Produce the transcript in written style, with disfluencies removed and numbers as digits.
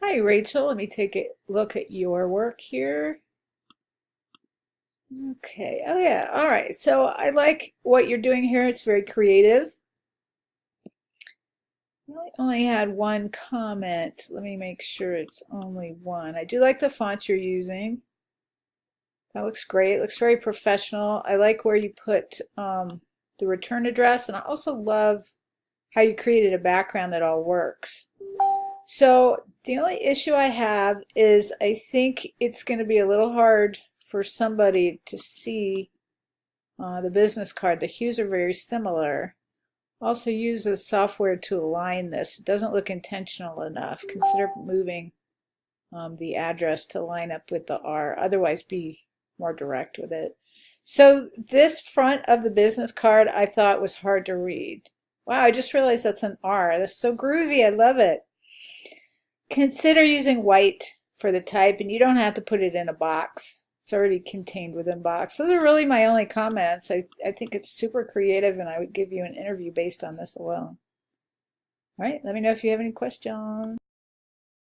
Hi, Rachel. Let me take a look at your work here. Okay. Oh, yeah. All right. So I like what you're doing here. It's very creative. I only had one comment. Let me make sure it's only one. I do like the font you're using. That looks great. It looks very professional. I like where you put the return address, and I also love how you created a background that all works. So the only issue I have is I think it's going to be a little hard for somebody to see the business card. The hues are very similar. Also use a software to align this. It doesn't look intentional enough. Consider moving the address to line up with the R. Otherwise be more direct with it. So this front of the business card I thought was hard to read. Wow, I just realized that's an R. That's so groovy. I love it. Consider using white for the type, and you don't have to put it in a box. It's already contained within box. Those are really my only comments. I think it's super creative, and I would give you an interview based on this alone. All right, let me know if you have any questions.